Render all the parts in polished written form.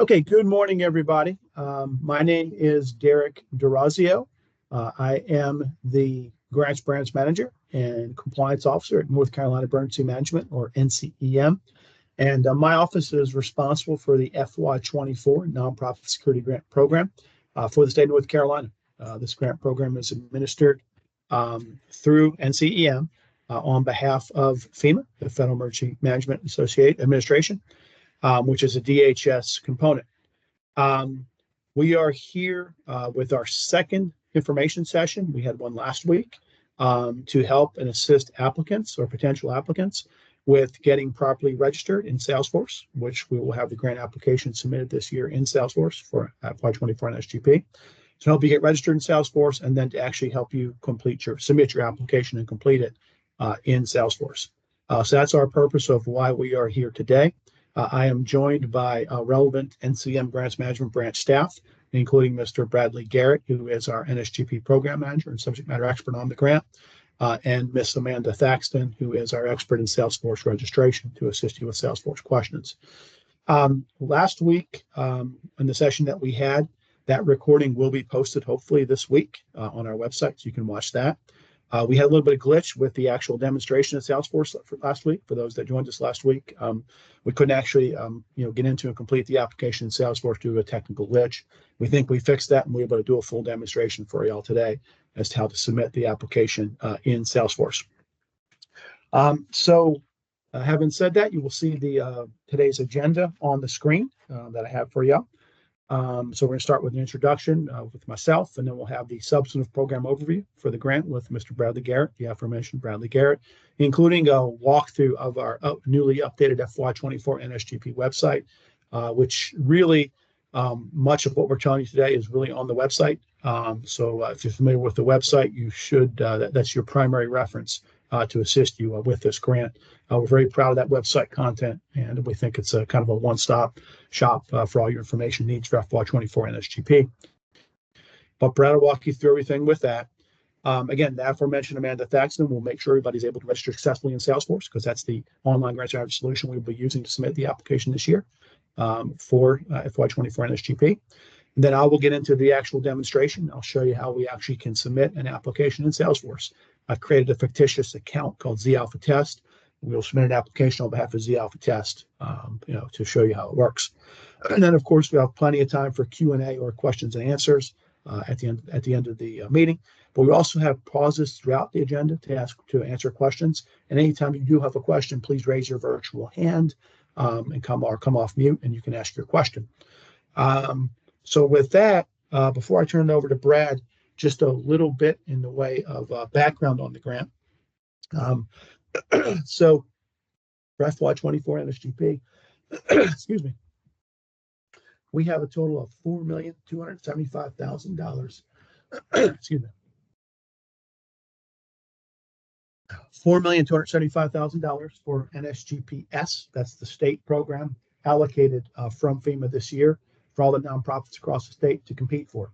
Okay, good morning, everybody. My name is Derek Durazio. I am the Grants Branch Manager and Compliance Officer at North Carolina Emergency Management, or NCEM. And my office is responsible for the FY24 Nonprofit Security Grant Program for the state of North Carolina. This grant program is administered through NCEM on behalf of FEMA, the Federal Emergency Management Administration, which is a DHS component. We are here with our second information session. We had one last week to help and assist applicants or potential applicants with getting properly registered in Salesforce, which we will have the grant application submitted this year in Salesforce for FY24 and SGP. To help you get registered in Salesforce, and then to actually help you submit your application and complete it in Salesforce. So that's our purpose of why we are here today. I am joined by relevant NCM Grants Management Branch staff, including Mr. Bradley Garrett, who is our NSGP Program Manager and Subject Matter Expert on the grant, and Miss Amanda Thaxton, who is our expert in Salesforce registration, to assist you with Salesforce questions. Last week, in the session that we had, that recording will be posted hopefully this week on our website, so you can watch that. We had a little bit of glitch with the actual demonstration of Salesforce for last week. For those that joined us last week, we couldn't actually get into and complete the application in Salesforce due to a technical glitch. We think we fixed that, and we're able to do a full demonstration for y'all today as to how to submit the application in Salesforce. Having said that, you will see the today's agenda on the screen that I have for you. So we're going to start with an introduction with myself, and then we'll have the substantive program overview for the grant with Mr. Bradley Garrett, the aforementioned Bradley Garrett, including a walkthrough of our newly updated FY24 NSGP website, which really much of what we're telling you today is really on the website. So if you're familiar with the website, you should, that's your primary reference to assist you with this grant. We're very proud of that website content, and we think it's a kind of a one-stop shop for all your information needs for FY24 NSGP. But Brad will walk you through everything with that. Again, the aforementioned Amanda Thaxton will make sure everybody's able to register successfully in Salesforce, because that's the online grant management solution we'll be using to submit the application this year for FY24 NSGP. And then I will get into the actual demonstration. I'll show you how we actually can submit an application in Salesforce. I've created a fictitious account called Z Alpha Test. We'll submit an application on behalf of Z Alpha Test, to show you how it works. And then, of course, we have plenty of time for Q&A or questions and answers at the end of the meeting. But we also have pauses throughout the agenda to answer questions. And anytime you do have a question, please raise your virtual hand and come off mute, and you can ask your question. So with that, before I turn it over to Brad, just a little bit in the way of background on the grant. So for FY24 NSGP, excuse me, we have a total of $4,275,000. Excuse me. $4,275,000 for NSGPS. That's the state program allocated from FEMA this year for all the nonprofits across the state to compete for.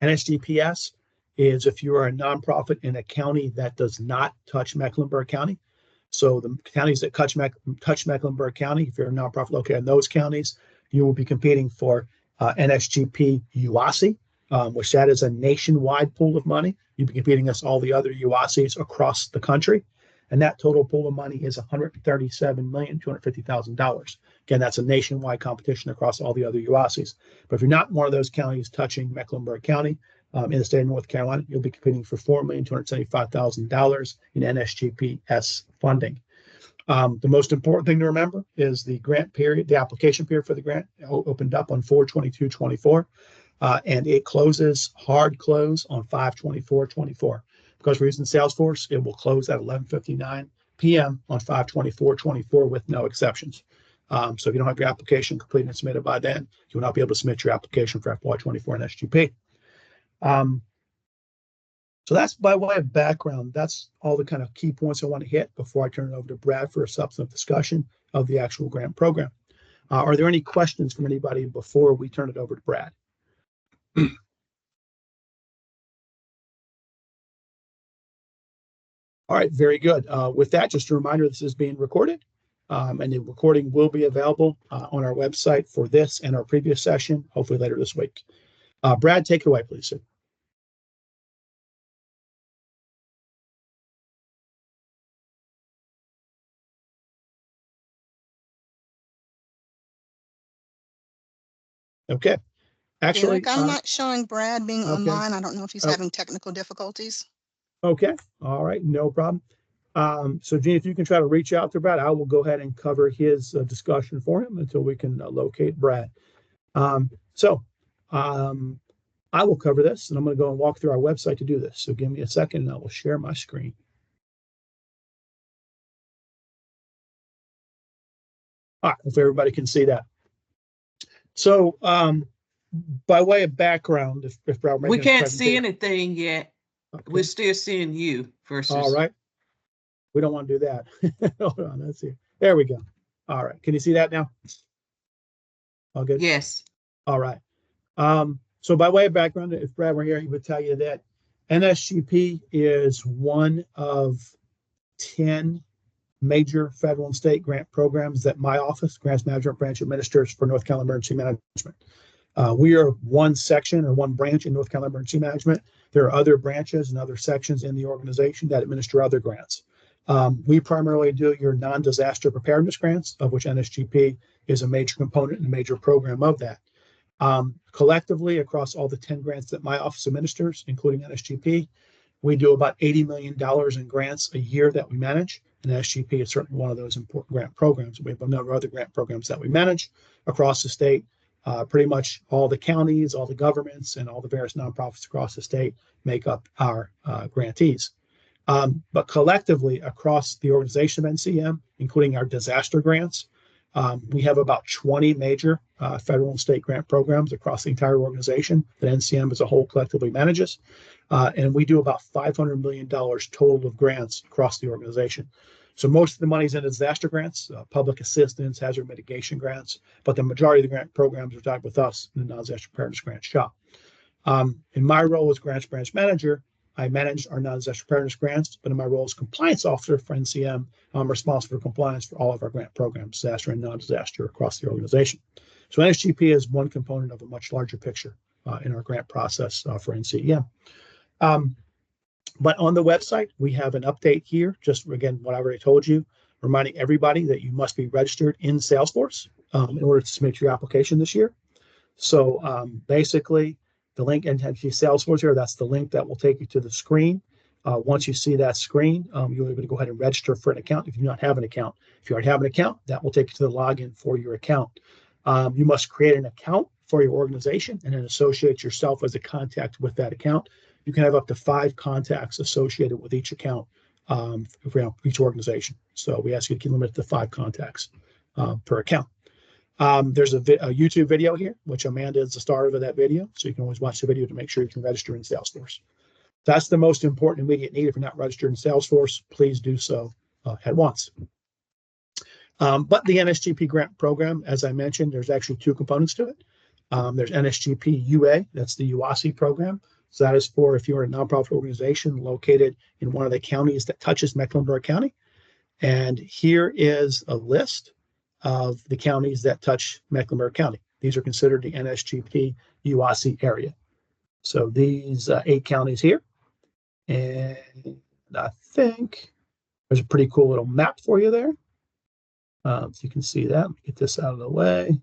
NSGPS is if you are a nonprofit in a county that does not touch Mecklenburg County. So the counties that touch Mecklenburg County, if you're a nonprofit located in those counties, you will be competing for NSGP UASI, which that is a nationwide pool of money. You'll be competing against all the other UASIs across the country. And that total pool of money is $137,250,000. Again, that's a nationwide competition across all the other UASIs. But if you're not in one of those counties touching Mecklenburg County in the state of North Carolina, you'll be competing for $4,275,000 in NSGPS funding. The most important thing to remember is the grant period, the application period for the grant opened up on 4/22/24, and it closes, hard close, on 5/24/24. Because we're using Salesforce, it will close at 11:59 p.m. on 5/24/24 with no exceptions. So if you don't have your application completed and submitted by then, you will not be able to submit your application for FY24 and SGP. So that's by way of background. That's all the kind of key points I want to hit before I turn it over to Brad for a substantive discussion of the actual grant program. Are there any questions from anybody before we turn it over to Brad? All right, very good. With that, just a reminder, this is being recorded. And the recording will be available on our website for this and our previous session, hopefully later this week. Brad, take it away, please, sir. Okay. Actually, Derek, I'm not showing Brad being okay. online. I don't know if he's having technical difficulties. Okay. All right. No problem. So, Gene, if you can try to reach out to Brad, I will go ahead and cover his discussion for him until we can locate Brad. I will cover this, and I'm going to go and walk through our website to do this. So give me a second, and I will share my screen. All right, if everybody can see that. So, by way of background, if Brad, we can't see anything yet. Okay. We're still seeing you versus. All right. We don't want to do that. Hold on, let's see. There we go. All right. Can you see that now? All good? Yes. All right. So by way of background, if Brad were here, he would tell you that NSGP is one of 10 major federal and state grant programs that my office, Grants Management Branch, administers for North Carolina Emergency Management. We are one section or one branch in North Carolina Emergency Management. There are other branches and other sections in the organization that administer other grants. We primarily do your non-disaster preparedness grants, of which NSGP is a major component and a major program of that. Collectively, across all the 10 grants that my office administers, including NSGP, we do about $80 million in grants a year that we manage. And NSGP is certainly one of those important grant programs. We have a number of other grant programs that we manage across the state. Pretty much all the counties, all the governments, and all the various nonprofits across the state make up our grantees. But collectively, across the organization of NCM, including our disaster grants, we have about 20 major federal and state grant programs across the entire organization that NCM as a whole collectively manages. And we do about $500 million total of grants across the organization. So most of the money is in disaster grants, public assistance, hazard mitigation grants, but the majority of the grant programs are tied with us in the non-disaster preparedness grant shop. In my role as grants branch manager, I manage our non-disaster preparedness grants, but in my role as compliance officer for NCM, I'm responsible for compliance for all of our grant programs, disaster and non-disaster, across the organization. So NSGP is one component of a much larger picture in our grant process for NCM. But on the website, we have an update here, just again, what I already told you, reminding everybody that you must be registered in Salesforce in order to submit your application this year. So basically, the link, and if you see Salesforce here, that's the link that will take you to the screen. Once you see that screen, you'll be able to go ahead and register for an account if you do not have an account. If you already have an account, that will take you to the login for your account. You must create an account for your organization and then associate yourself as a contact with that account. You can have up to 5 contacts associated with each account for each organization. So we ask you to keep limited to 5 contacts per account. There's a YouTube video here, which Amanda is the star of that video. So you can always watch the video to make sure you can register in Salesforce. That's the most important immediate need. If you're not registered in Salesforce, please do so at once. But the NSGP grant program, as I mentioned, there's actually 2 components to it. There's NSGP UA, that's the UASI program. So that is for if you're a nonprofit organization located in one of the counties that touches Mecklenburg County. And here is a list of the counties that touch Mecklenburg County. These are considered the NSGP UASI area. So these 8 counties here. And I think there's a pretty cool little map for you there. So you can see that. Let me get this out of the way.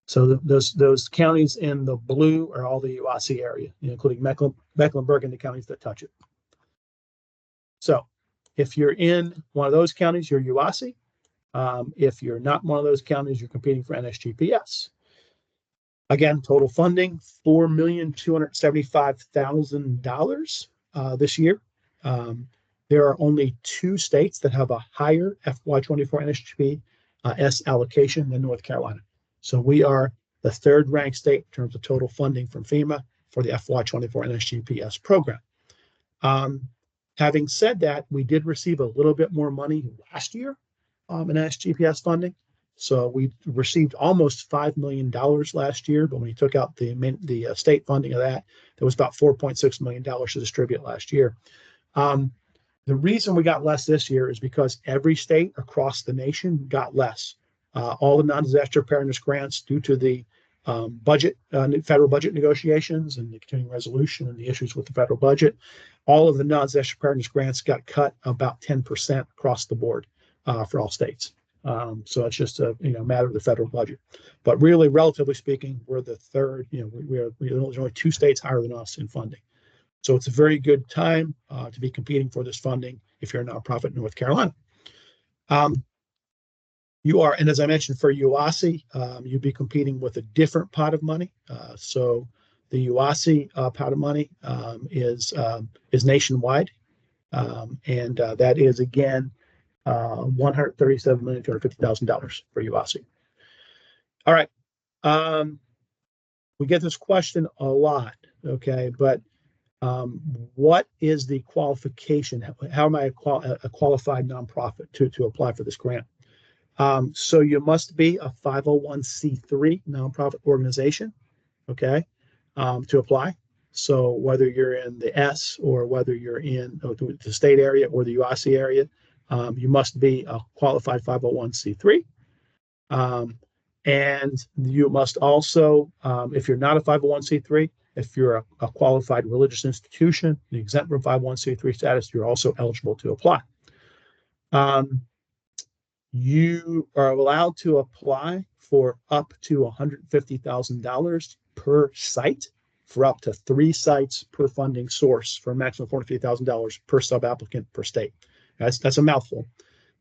So those counties in the blue are all the UASI area, including Mecklenburg and the counties that touch it. So if you're in one of those counties, you're UASI. If you're not one of those counties, you're competing for NSGPS. Again, total funding, $4,275,000 this year. There are only 2 states that have a higher FY24 NSGPS allocation than North Carolina. So we are the 3rd ranked state in terms of total funding from FEMA for the FY24 NSGPS program. Having said that, we did receive a little bit more money last year in NSGPS funding. So we received almost $5 million last year, but when you took out the state funding of that, there was about $4.6 million to distribute last year. The reason we got less this year is because every state across the nation got less. All the non-disaster preparedness grants, due to the federal budget negotiations and the continuing resolution and the issues with the federal budget, all of the non-disaster preparedness grants got cut about 10% across the board for all states. So it's just a matter of the federal budget. But really, relatively speaking, we're the third. There's only 2 states higher than us in funding. So it's a very good time to be competing for this funding if you're a nonprofit in North Carolina. You are, and as I mentioned, for UASI, you'd be competing with a different pot of money. So the UASI pot of money is nationwide, and that is again $137,250,000 for UASI. All right, we get this question a lot, okay, but what is the qualification? How am I a qualified nonprofit to apply for this grant? So you must be a 501c3 nonprofit organization, okay, to apply. So whether you're in the S or whether you're in the state area or the UASI area, you must be a qualified 501c3. And you must also, if you're not a 501c3, if you're a qualified religious institution, exempt from 501c3 status, you're also eligible to apply. You are allowed to apply for up to $150,000 per site for up to 3 sites per funding source for a maximum of $450,000 per sub-applicant per state. That's a mouthful.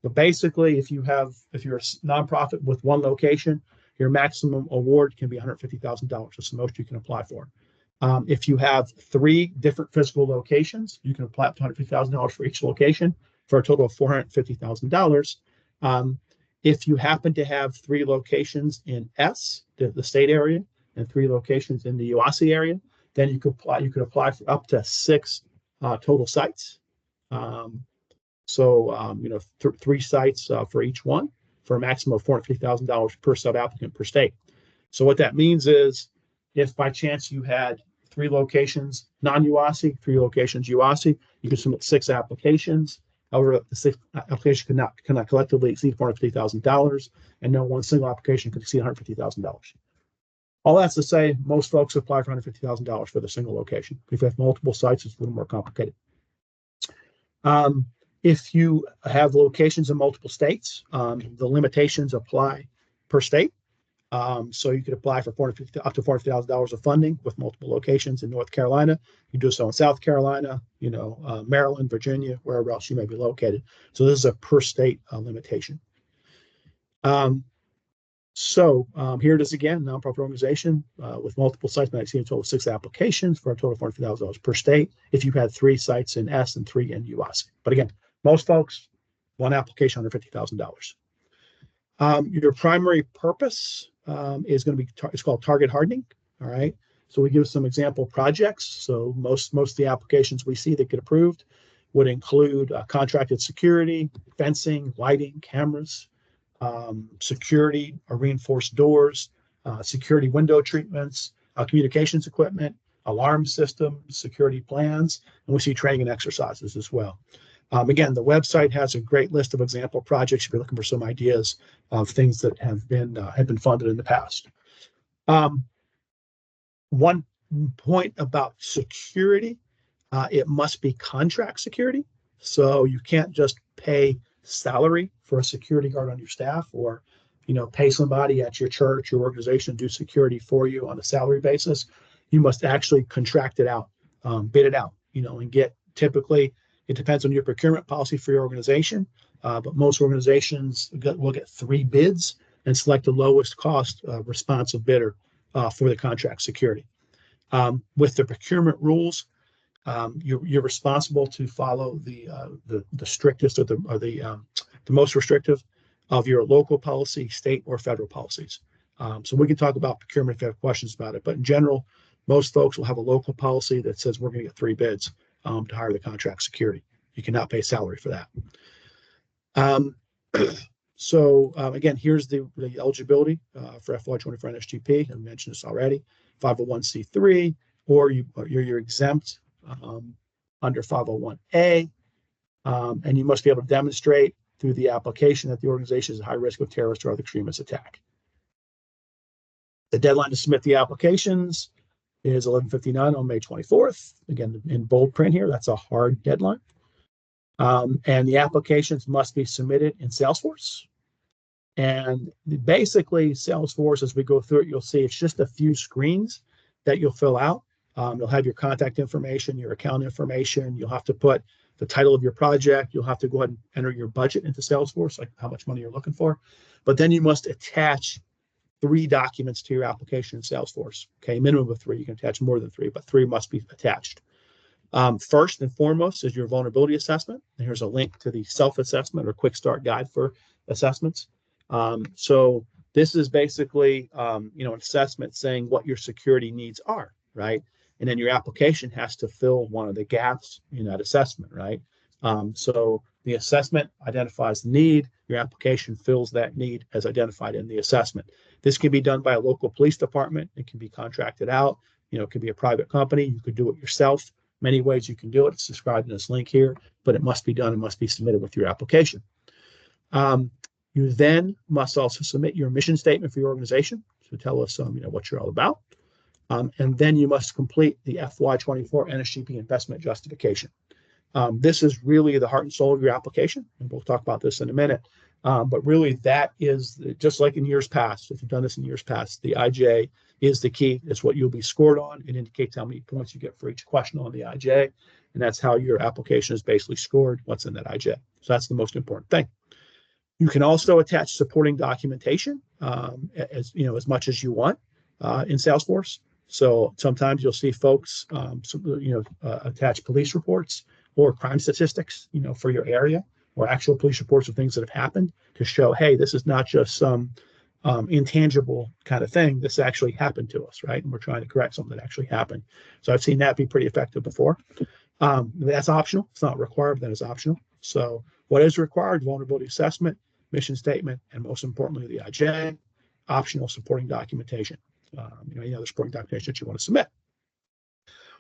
But basically, if you're a nonprofit with 1 location, your maximum award can be $150,000. That's the most you can apply for. If you have 3 different physical locations, you can apply up to $150,000 for each location for a total of $450,000. If you happen to have 3 locations in S, the state area, and 3 locations in the UASI area, then you could apply for up to 6 total sites. 3 sites for each one for a maximum of $450,000 per sub-applicant per state. So what that means is, if by chance you had 3 locations non-UASI, 3 locations UASI, you can submit 6 applications. However, the 6 application cannot collectively exceed $450,000, and no one single application could exceed $150,000. All that's to say, most folks apply for $150,000 for the single location. If you have multiple sites, it's a little more complicated. If you have locations in multiple states, the limitations apply per state. So you could apply for up to $450,000 of funding with multiple locations in North Carolina. You do so in South Carolina, Maryland, Virginia, wherever else you may be located. So this is a per state limitation. Here it is again, nonprofit organization with multiple sites might exceed a total of 6 applications for a total of $450,000 per state if you had 3 sites in S and 3 in UASI. But again, most folks, 1 application under $50,000. Your primary purpose is going to be it's called target hardening. All right. So we give some example projects. So most of the applications we see that get approved would include contracted security, fencing, lighting, cameras, security or reinforced doors, security window treatments, communications equipment, alarm systems, security plans, and we see training and exercises as well. Again, the website has a great list of example projects if you're looking for some ideas of things that have been funded in the past. One point about security, it must be contract security. So you can't just pay salary for a security guard on your staff, or pay somebody at your church or organization to do security for you on a salary basis. You must actually contract it out, bid it out, and get, typically, it depends on your procurement policy for your organization, but most organizations will get 3 bids and select the lowest cost responsive bidder for the contract security. With the procurement rules, you're responsible to follow the strictest or the most restrictive of your local policy, state or federal policies. So we can talk about procurement if you have questions about it, but in general, most folks will have a local policy that says we're going to get 3 bids to hire the contract security. You cannot pay salary for that. Again, here's the eligibility for FY24 and SGP. I mentioned this already. 501c3, or you're exempt under 501A. And you must be able to demonstrate through the application that the organization is at high risk of terrorist or other extremist attack. The deadline to submit the applications is 11:59 on May 24th. Again, in bold print here, that's a hard deadline. And the applications must be submitted in Salesforce. And basically, Salesforce, as we go through it, you'll see it's just a few screens that you'll fill out. You'll have your contact information, your account information. You'll have to put the title of your project. You'll have to go ahead and enter your budget into Salesforce, like how much money you're looking for. But then you must attach 3 documents to your application in Salesforce. Okay, minimum of 3. You can attach more than 3, but 3 must be attached. First and foremost is your vulnerability assessment. And here's a link to the self-assessment or quick start guide for assessments. So this is basically, an assessment saying what your security needs are, right? And then your application has to fill one of the gaps in that assessment, right? So the assessment identifies the need. Your application fills that need as identified in the assessment. This can be done by a local police department. It can be contracted out. It could be a private company. You could do it yourself. Many ways you can do it. It's described in this link here, but it must be done and must be submitted with your application. You then must also submit your mission statement for your organization to tell us, what you're all about. And then you must complete the FY24 NSGP investment justification. This is really the heart and soul of your application, and we'll talk about this in a minute. But really, that is just like in years past. If you've done this in years past, the IJ is the key. It's what you'll be scored on. It indicates how many points you get for each question on the IJ, and that's how your application is basically scored. What's in that IJ? So that's the most important thing. You can also attach supporting documentation as much as you want in Salesforce. So sometimes you'll see folks, attach police reports or crime statistics, for your area, or actual police reports of things that have happened to show, hey, this is not just some intangible kind of thing. This actually happened to us, right? And we're trying to correct something that actually happened. So I've seen that be pretty effective before. That's optional. It's not required, but that is optional. So what is required? Vulnerability assessment, mission statement, and most importantly, the IJ, optional supporting documentation. Any other supporting documentation that you want to submit.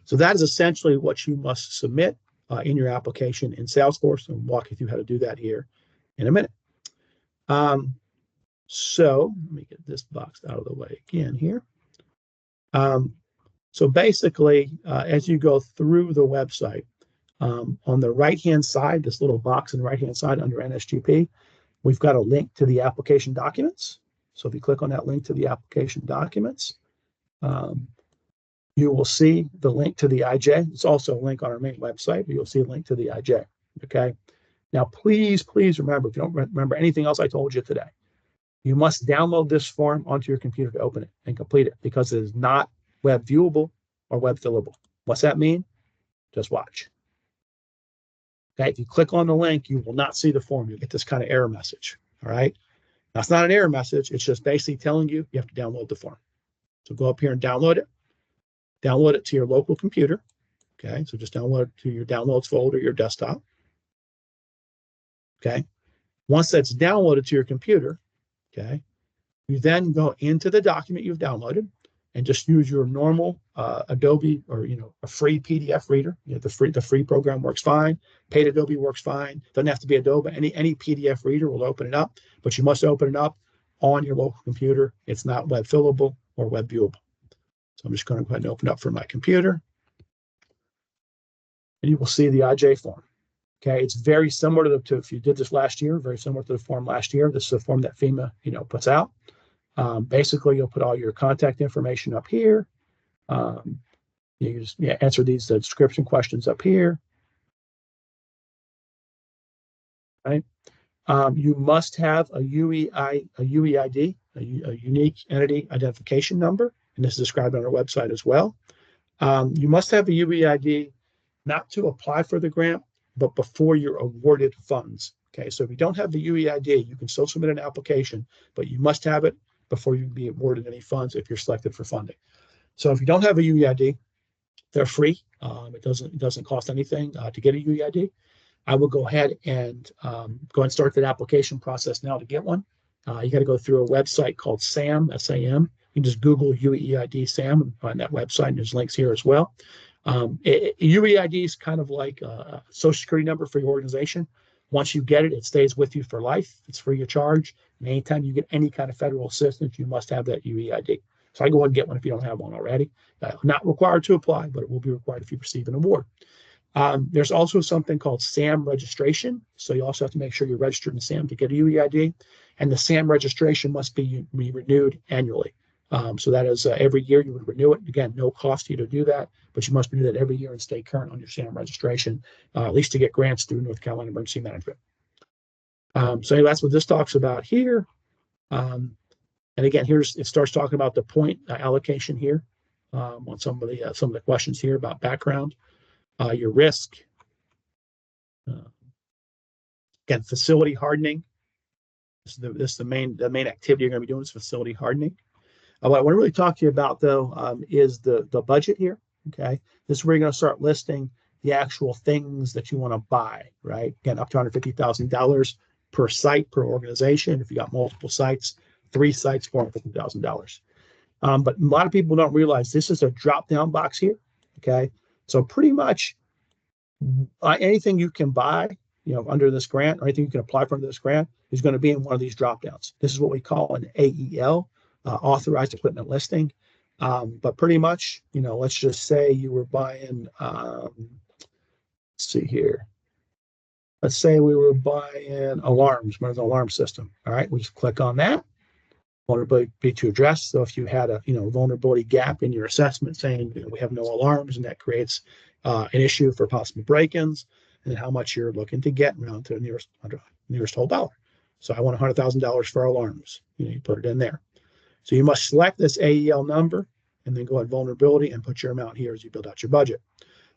So that is essentially what you must submit in your application in Salesforce, and walk you through how to do that here in a minute. So let me get this box out of the way again here. So basically, as you go through the website, on the right-hand side, this little box on the right-hand side under NSGP, we've got a link to the application documents. So if you click on that link to the application documents, you will see the link to the IJ. It's also a link on our main website, but you'll see a link to the IJ. Okay. Now, please remember, if you don't remember anything else I told you today, you must download this form onto your computer to open it and complete it, because it is not web viewable or web fillable. What's that mean? Just watch. Okay. If you click on the link, you will not see the form. You'll get this kind of error message. All right. That's not an error message. It's just basically telling you you have to download the form. So go up here and download it. Download it to your local computer. Okay, so just download it to your downloads folder, your desktop. Okay, once that's downloaded to your computer, okay, you then go into the document you've downloaded and just use your normal Adobe or a free PDF reader. The free program works fine. Paid Adobe works fine. Doesn't have to be Adobe. Any PDF reader will open it up, but you must open it up on your local computer. It's not web fillable or web viewable. So I'm just going to go ahead and open up for my computer, and you will see the IJ form. Okay, it's very similar to if you did this last year, very similar to the form last year. This is a form that FEMA puts out. Basically, you'll put all your contact information up here. You just answer these description questions up here. Right. You must have a UEID, a unique entity identification number, and this is described on our website as well. You must have a UEID not to apply for the grant, but before you're awarded funds. Okay, so if you don't have the UEID, you can still submit an application, but you must have it before you can be awarded any funds if you're selected for funding. So if you don't have a UEID, they're free. It doesn't cost anything to get a UEID. I will go ahead and start that application process now to get one. You got to go through a website called SAM, S-A-M. You can just Google UEID SAM and find that website, and there's links here as well. UEID is kind of like a social security number for your organization. Once you get it, it stays with you for life. It's free of charge. And anytime you get any kind of federal assistance, you must have that UEID. So I go ahead and get one if you don't have one already. Not required to apply, but it will be required if you receive an award. There's also something called SAM registration. So you also have to make sure you're registered in SAM to get a UEID. And the SAM registration must be renewed annually. So that is every year you would renew it. Again, no cost to you to do that, but you must renew that every year and stay current on your SAM registration, at least to get grants through North Carolina Emergency Management. So that's what this talks about here. And again, it starts talking about the point allocation here on some of the questions here about background, your risk. Again, facility hardening. This is the main activity you're going to be doing is facility hardening. What I want to really talk to you about, though, is the budget here. Okay, this is where you're going to start listing the actual things that you want to buy. Right, again, up to $150,000 per site per organization. If you got multiple sites, 3 sites, $450,000. But a lot of people don't realize this is a drop-down box here. Okay, so pretty much anything you can buy, under this grant, or anything you can apply for under this grant is going to be in one of these drop downs. This is what we call an AEL, authorized equipment listing. But pretty much, let's just say you were buying, let's see here. Let's say we were buying alarms, one of the alarm system. All right, we just click on that. Vulnerability to address. So if you had a vulnerability gap in your assessment saying we have no alarms and that creates an issue for possible break-ins, and how much you're looking to get around to the nearest whole dollar. So I want $100,000 for alarms. You put it in there. So you must select this AEL number and then go at vulnerability and put your amount here as you build out your budget.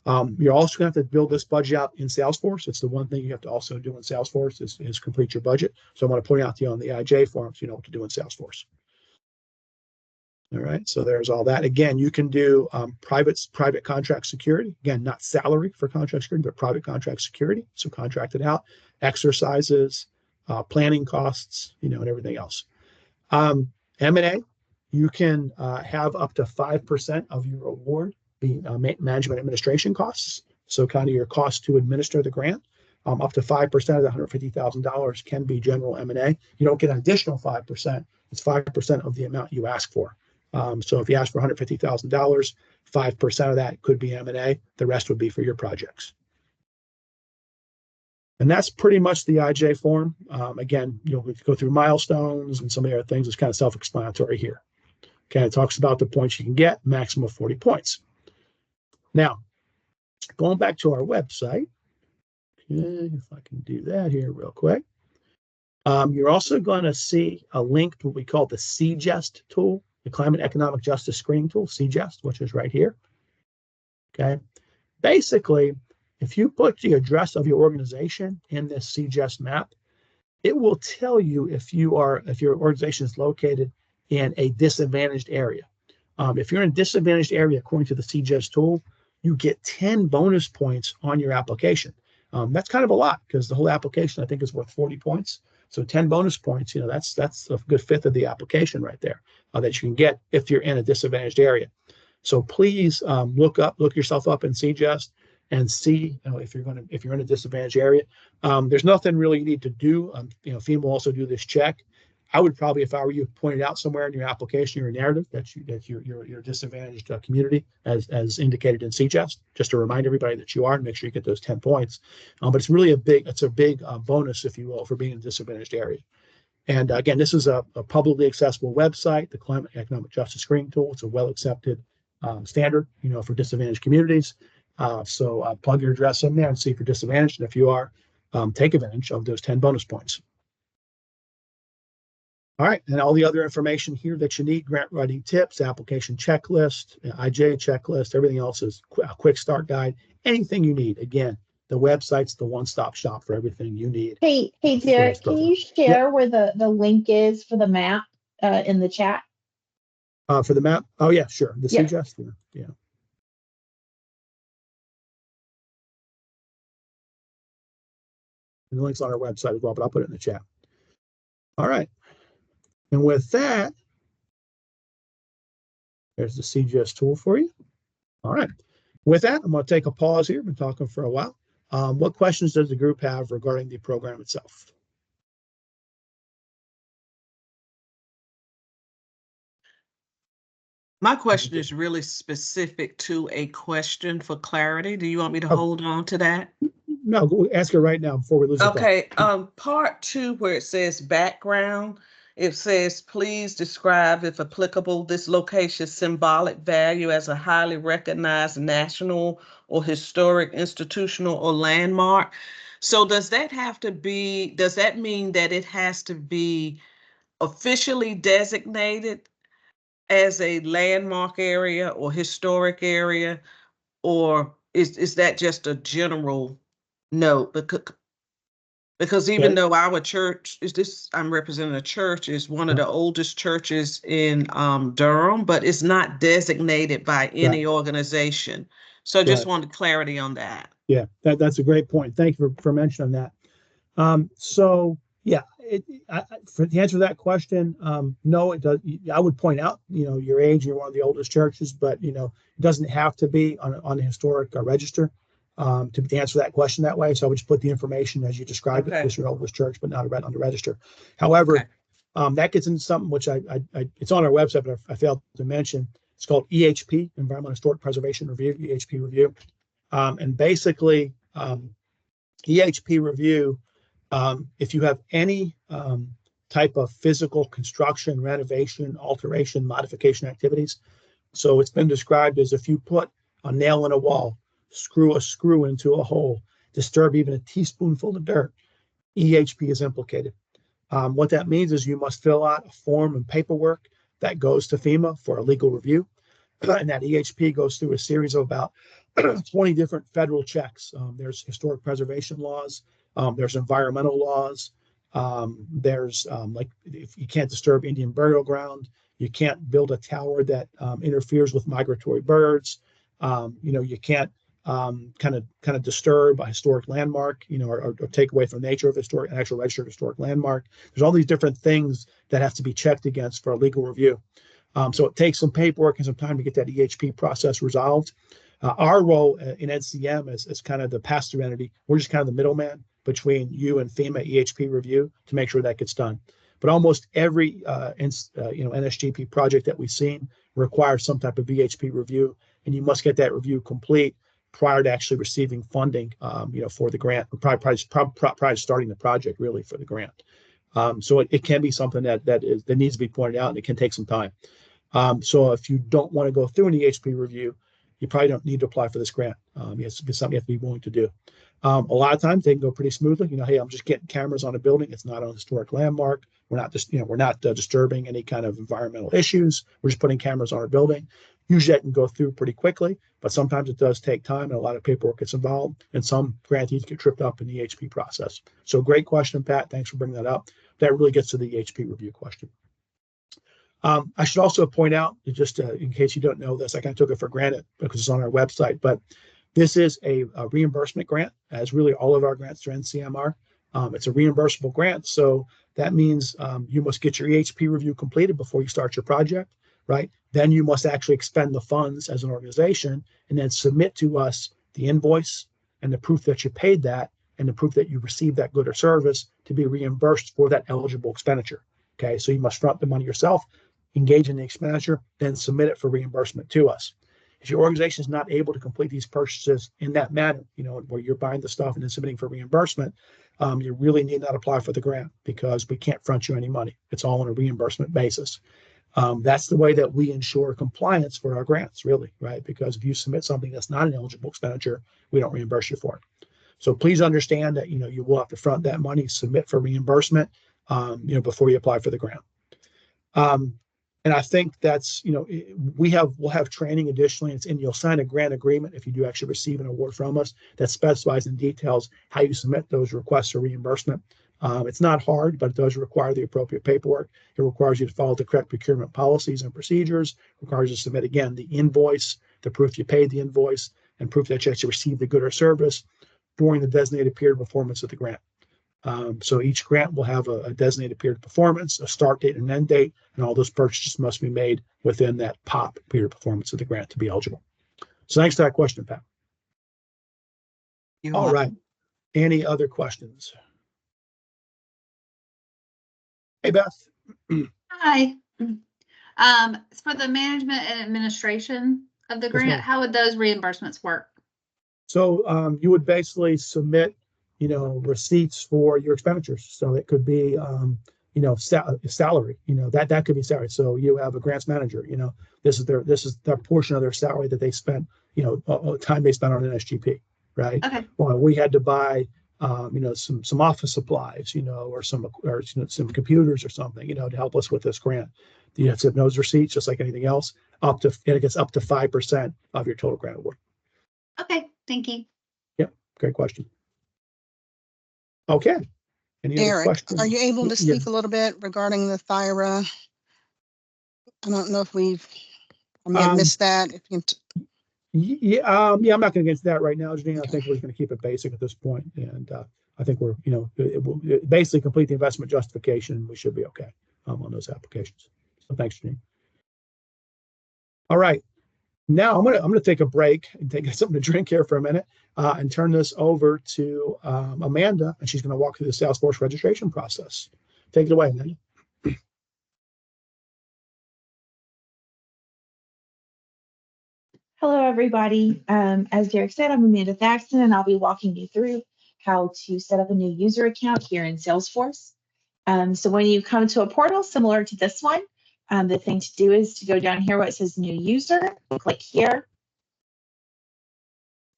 You're also going to have to build this budget out in Salesforce. It's the one thing you have to also do in Salesforce is complete your budget. So I want to point out to you on the IJ form so you know what to do in Salesforce. All right, so there's all that. Again, you can do private contract security. Again, not salary for contract security, but private contract security. So contract it out, exercises, planning costs, and everything else. M&A, you can have up to 5% of your award be management administration costs. So kind of your cost to administer the grant. Up to 5% of the $150,000 can be general M&A. You don't get an additional 5%. It's 5% of the amount you ask for. So if you ask for $150,000, 5% of that could be M&A. The rest would be for your projects. And that's pretty much the IJ form. Again, we go through milestones and some of the other things. It's kind of self-explanatory here. Okay, it talks about the points you can get, maximum of 40 points. Now, going back to our website, okay, if I can do that here real quick. You're also going to see a link to what we call the CJEST tool, the Climate Economic Justice Screening Tool, CJEST, which is right here. Okay. Basically, if you put the address of your organization in this CJEST map, it will tell you if your organization is located in a disadvantaged area. If you're in a disadvantaged area, according to the CJEST tool, you get 10 bonus points on your application. That's kind of a lot because the whole application, I think, is worth 40 points. So 10 bonus points, that's a good fifth of the application right there that you can get if you're in a disadvantaged area. So please look yourself up in CJEST and see if you're in a disadvantaged area. There's nothing really you need to do. FEMA will also do this check. I would probably, if I were you, point it out somewhere in your application, your narrative that you're a disadvantaged community as indicated in CJEST, just to remind everybody that you are and make sure you get those 10 points. But it's really a big bonus, if you will, for being in a disadvantaged area. And again, this is a publicly accessible website, the Climate Economic Justice Screening Tool. It's a well-accepted standard, for disadvantaged communities. So plug your address in there and see if you're disadvantaged. And if you are, take advantage of those 10 bonus points. All right, and all the other information here that you need, grant writing tips, application checklist, IJ checklist, everything else is a quick start guide, anything you need. Again, the website's the one-stop shop for everything you need. Hey, Derek, can you share where the link is for the map in the chat? For the map? Oh, yeah, sure. The CJEST? Yeah. And the link's on our website as well, but I'll put it in the chat. All right. And with that, there's the CJEST tool for you. All right. With that, I'm going to take a pause here. I've been talking for a while. What questions does the group have regarding the program itself? My question is really specific to a question for clarity. Do you want me to hold on to that? No, go ask it right now before we lose the Okay, part 2 where it says background, it says, please describe, if applicable, this location's symbolic value as a highly recognized national or historic institutional or landmark. So does that mean that it has to be officially designated as a landmark area or historic area, or is that just a general note? Because even though our church I'm representing a church, is one of the oldest churches in Durham, but it's not designated by any organization. So I just wanted clarity on that. Yeah, that's a great point. Thank you for mentioning that. So yeah, for the answer to that question, no, it does. I would point out, your age, you're one of the oldest churches, but it doesn't have to be on a historic register to answer that question that way. So I would just put the information as you described it, as your oldest church, but not on the register. However, that gets into something which it's on our website, but I failed to mention. It's called EHP, Environmental Historic Preservation Review, EHP review, and basically EHP review. If you have any type of physical construction, renovation, alteration, modification activities, so it's been described as if you put a nail in a wall, screw a screw into a hole, disturb even a teaspoonful of dirt, EHP is implicated. What that means is you must fill out a form and paperwork that goes to FEMA for a legal review. And that EHP goes through a series of about 20 different federal checks. There's historic preservation laws. There's environmental laws. There's like, if you can't disturb Indian burial ground, you can't build a tower that interferes with migratory birds. You can't kind of disturb a historic landmark, or take away from nature of an actual registered historic landmark. There's all these different things that have to be checked against for a legal review. So it takes some paperwork and some time to get that EHP process resolved. Our role in NCM is kind of the pass-through entity. We're just kind of the middleman between you and FEMA EHP review to make sure that gets done. But almost every NSGP project that we've seen requires some type of EHP review, and you must get that review complete prior to actually receiving funding, for the grant, prior to starting the project, really, for the grant. So it can be something that needs to be pointed out, and it can take some time. So if you don't want to go through an EHP review, you probably don't need to apply for this grant. It's something you have to be willing to do. A lot of times they can go pretty smoothly. Hey, I'm just getting cameras on a building. It's not a historic landmark. We're not disturbing any kind of environmental issues. We're just putting cameras on our building. Usually that can go through pretty quickly, but sometimes it does take time and a lot of paperwork gets involved, and some grantees get tripped up in the EHP process. So great question, Pat. Thanks for bringing that up. That really gets to the EHP review question. I should also point out, just in case you don't know this, I kind of took it for granted because it's on our website, but this is a reimbursement grant, as really all of our grants through NCM are. It's a reimbursable grant, so that means you must get your EHP review completed before you start your project, right? Then you must actually expend the funds as an organization and then submit to us the invoice and the proof that you paid that and the proof that you received that good or service to be reimbursed for that eligible expenditure. Okay, so you must front the money yourself, engage in the expenditure, then submit it for reimbursement to us. If your organization is not able to complete these purchases in that manner, where you're buying the stuff and then submitting for reimbursement, you really need not apply for the grant because we can't front you any money. It's all on a reimbursement basis. That's the way that we ensure compliance for our grants, really, right? Because if you submit something that's not an eligible expenditure, we don't reimburse you for it. So please understand that, you will have to front that money, submit for reimbursement, before you apply for the grant. And I think that's, we'll have training additionally, and you'll sign a grant agreement if you do actually receive an award from us that specifies in details how you submit those requests for reimbursement. It's not hard, but it does require the appropriate paperwork. It requires you to follow the correct procurement policies and procedures. It requires you to submit, again, the invoice, the proof you paid the invoice, and proof that you actually received the good or service during the designated period of performance of the grant. So each grant will have a designated period of performance, a start date and end date, and all those purchases must be made within that POP period of performance of the grant to be eligible. So thanks for that question, Pat. You're All welcome. right. Any other questions? Hey, Beth. Hi. For the management and administration of the Yes, grant, ma'am. how would those reimbursements work? So you would basically submit, receipts for your expenditures. So it could be, salary. That could be salary. So you have a grants manager. This is their portion of their salary that they spent. Time they spent on an SGP, right? Okay. Well, we had to buy, some office supplies, or some computers or something, to help us with this grant. You have to submit those receipts just like anything else. It gets up to 5% of your total grant award. Okay. Thank you. Yep, great question. Okay. Any other Derek, questions? are you able to Yeah. speak a little bit regarding the Thyra? I don't know if I may have missed that. If you can Yeah, I'm not going to get into that right now, Janine. I think we're going to keep it basic at this point, and I think we're, it basically complete the investment justification. We should be okay on those applications. So thanks, Janine. All right, now I'm gonna take a break and take something to drink here for a minute, and turn this over to Amanda, and she's going to walk through the Salesforce registration process. Take it away, Amanda. Hello, everybody. As Derek said, I'm Amanda Thaxton, and I'll be walking you through how to set up a new user account here in Salesforce. So when you come to a portal similar to this one, the thing to do is to go down here where it says new user, click here.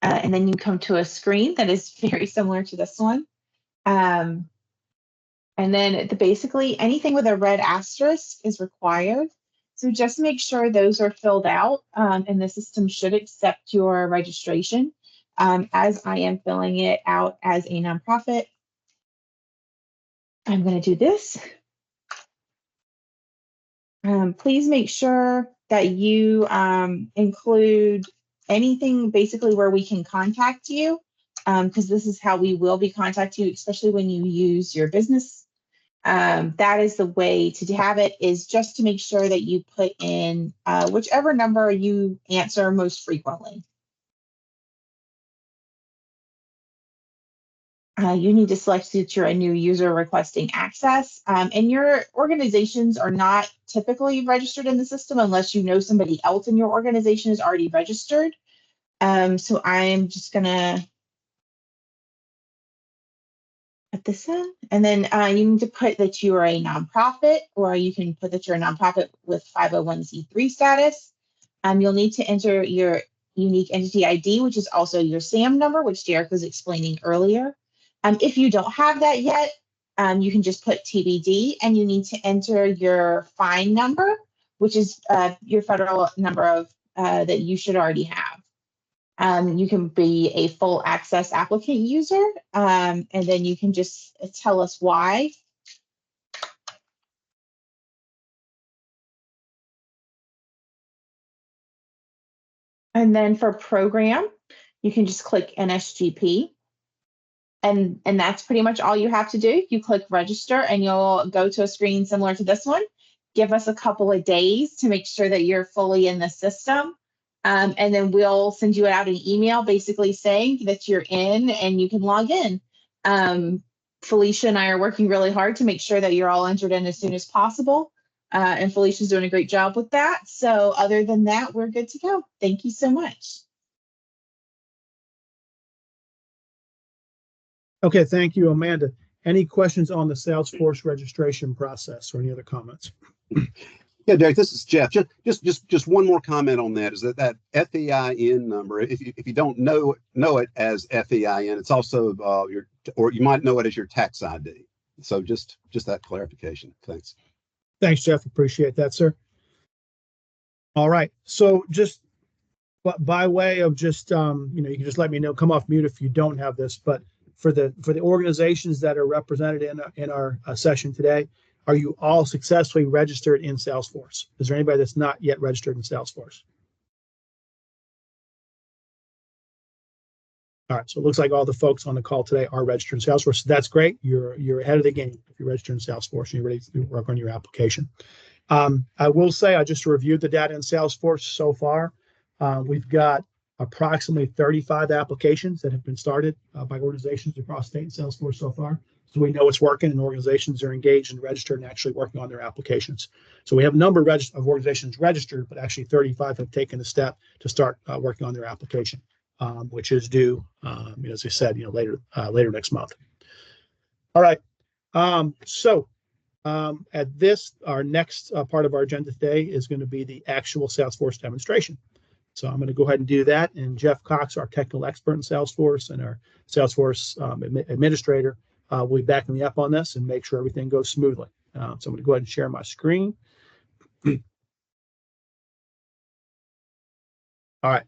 And then you come to a screen that is very similar to this one. And then basically anything with a red asterisk is required. So just make sure those are filled out, and the system should accept your registration. As I am filling it out as a nonprofit, I'm going to do this. Please make sure that you include anything basically where we can contact you, because this is how we will be contacting you, especially when you use your business. That is the way to have it, is just to make sure that you put in whichever number you answer most frequently. You need to select that you're a new user requesting access, and your organizations are not typically registered in the system unless you know somebody else in your organization is already registered. So I'm just gonna put this in, and then you need to put that you are a nonprofit, or you can put that you're a nonprofit with 501c3 status. You'll need to enter your unique entity ID, which is also your SAM number, which Derek was explaining earlier. If you don't have that yet, you can just put TBD, and you need to enter your FINE number, which is your federal number of that you should already have. You can be a full access applicant user, and then you can just tell us why. And then for program, you can just click NSGP. And that's pretty much all you have to do. You click register and you'll go to a screen similar to this one. Give us a couple of days to make sure that you're fully in the system. And then we'll send you out an email basically saying that you're in and you can log in. Felicia and I are working really hard to make sure that you're all entered in as soon as possible. And Felicia's doing a great job with that. So other than that, we're good to go. Thank you so much. Okay, thank you, Amanda. Any questions on the Salesforce registration process or any other comments? Yeah, Derek, this is Jeff. Just one more comment on that is that FEIN number, if you don't know it as FEIN, it's also or you might know it as your tax ID. So just that clarification. Thanks. Thanks, Jeff. Appreciate that, sir. All right. So just by way of just you can just let me know, come off mute if you don't have this, but for the organizations that are represented in our session today, are you all successfully registered in Salesforce? Is there anybody that's not yet registered in Salesforce? All right, so it looks like all the folks on the call today are registered in Salesforce. So that's great. You're ahead of the game if you're registered in Salesforce and you're ready to work on your application. I will say I just reviewed the data in Salesforce so far. We've got approximately 35 applications that have been started by organizations across state and Salesforce so far. So we know it's working, and organizations are engaged and registered and actually working on their applications. So we have a number of organizations registered, but actually 35 have taken the step to start working on their application, which is due, as I said, later next month. All right. At this, our next part of our agenda today is going to be the actual Salesforce demonstration. So I'm going to go ahead and do that. And Jeff Cox, our technical expert in Salesforce and our Salesforce administrator, will be backing me up on this and make sure everything goes smoothly. So I'm going to go ahead and share my screen. All right.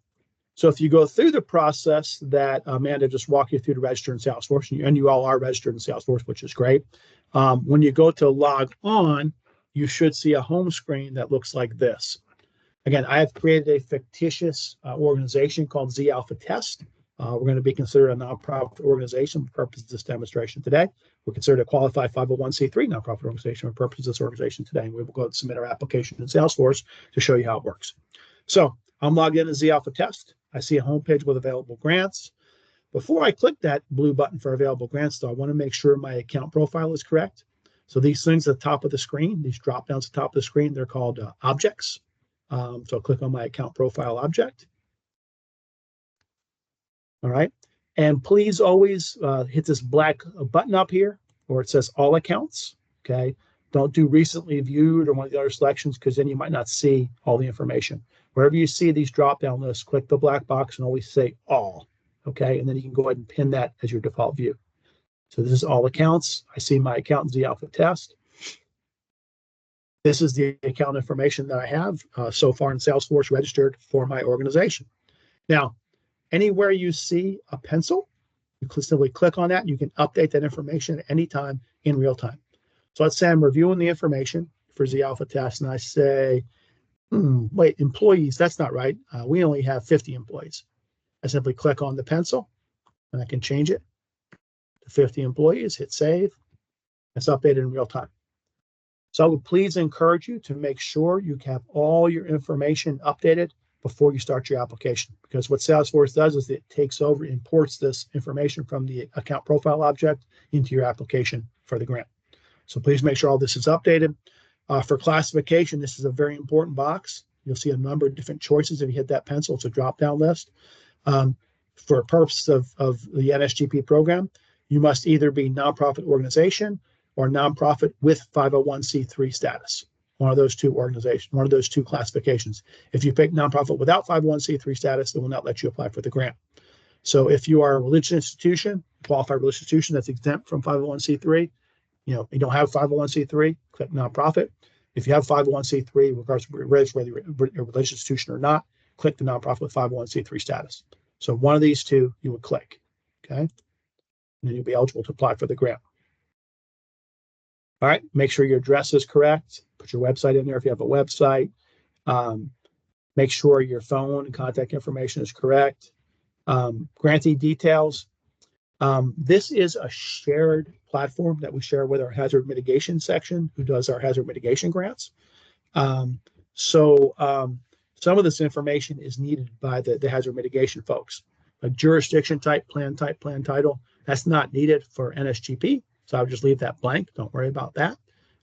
So if you go through the process that Amanda just walked you through to register in Salesforce, and you all are registered in Salesforce, which is great. When you go to log on, you should see a home screen that looks like this. Again, I have created a fictitious organization called Z Alpha Test. We're going to be considered a nonprofit organization for purposes of this demonstration today. We're considered a qualified 501c3 nonprofit organization for purposes of this organization today. And we will go and submit our application in Salesforce to show you how it works. So I'm logged in as Z Alpha Test. I see a homepage with available grants. Before I click that blue button for available grants, though, I want to make sure my account profile is correct. So these things at the top of the screen, these drop downs at the top of the screen, they're called objects. So I'll click on my account profile object. All right. And please always hit this black button up here where it says all accounts. Okay. Don't do recently viewed or one of the other selections, because then you might not see all the information. Wherever you see these drop down lists, click the black box and always say all. Okay. And then you can go ahead and pin that as your default view. So this is all accounts. I see my account in Z Alpha Test. This is the account information that I have so far in Salesforce registered for my organization. Now, anywhere you see a pencil, you can simply click on that. And you can update that information at any time in real time. So let's say I'm reviewing the information for Z Alpha Test, and I say, wait, employees, that's not right. We only have 50 employees. I simply click on the pencil, and I can change it to 50 employees, hit save. It's updated in real time. So I would please encourage you to make sure you have all your information updated before you start your application, because what Salesforce does is it takes over, imports this information from the account profile object into your application for the grant. So please make sure all this is updated. For classification, this is a very important box. You'll see a number of different choices if you hit that pencil. It's a drop-down list. For purposes of the NSGP program, you must either be nonprofit organization or nonprofit with 501c3 status. One of those two classifications. If you pick nonprofit without 501c3 status, they will not let you apply for the grant. So if you are a religious institution, qualified religious institution that's exempt from 501c3, you don't have 501c3, click nonprofit. If you have 501c3, regardless of whether you're a religious institution or not, click the nonprofit with 501c3 status. So one of these two you would click, okay? And then you'll be eligible to apply for the grant. All right, make sure your address is correct. Put your website in there if you have a website. Make sure your phone and contact information is correct. Grantee details. This is a shared platform that we share with our hazard mitigation section, who does our hazard mitigation grants. Some of this information is needed by the hazard mitigation folks. Like jurisdiction type, plan title, that's not needed for NSGP. So I'll just leave that blank. Don't worry about that.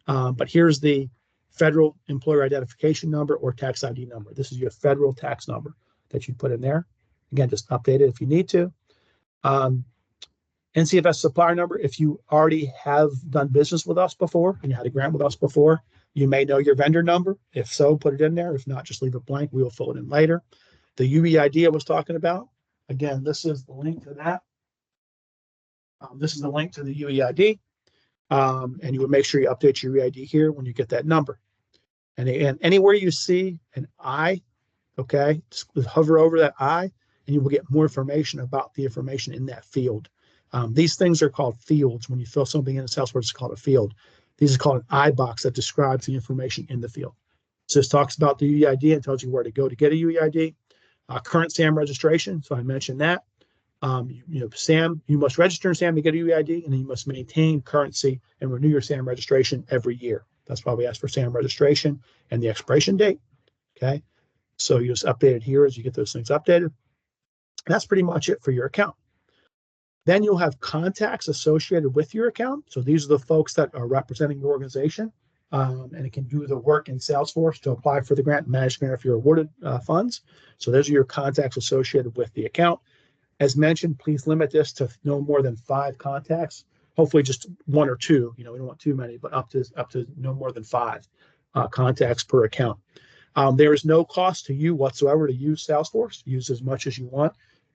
But here's the federal employer identification number or tax ID number. This is your federal tax number that you put in there. Again, just update it if you need to. NCFS supplier number, if you already have done business with us before and you had a grant with us before, you may know your vendor number. If so, put it in there. If not, just leave it blank. We will fill it in later. The UEID I was talking about, again, this is the link to that. This is the link to the UEID. And you would make sure you update your UEID here when you get that number. And anywhere you see an I, okay, just hover over that I, and you will get more information about the information in that field. These things are called fields. When you fill something in Salesforce, it's called a field. These are called an I box that describes the information in the field. So this talks about the UEID and tells you where to go to get a UEID. Current SAM registration, so I mentioned that. SAM, you must register in SAM to get a UEID, and then you must maintain currency and renew your SAM registration every year. That's why we ask for SAM registration and the expiration date. Okay, so you just update it here as you get those things updated. That's pretty much it for your account. Then you'll have contacts associated with your account. So these are the folks that are representing your organization, and it can do the work in Salesforce to apply for the grant, manage grant if you're awarded funds. So those are your contacts associated with the account. As mentioned, please limit this to no more than 5 contacts. Hopefully, just 1 or 2. We don't want too many, but up to no more than 5 contacts per account. There is no cost to you whatsoever to use Salesforce. Use as much as you want.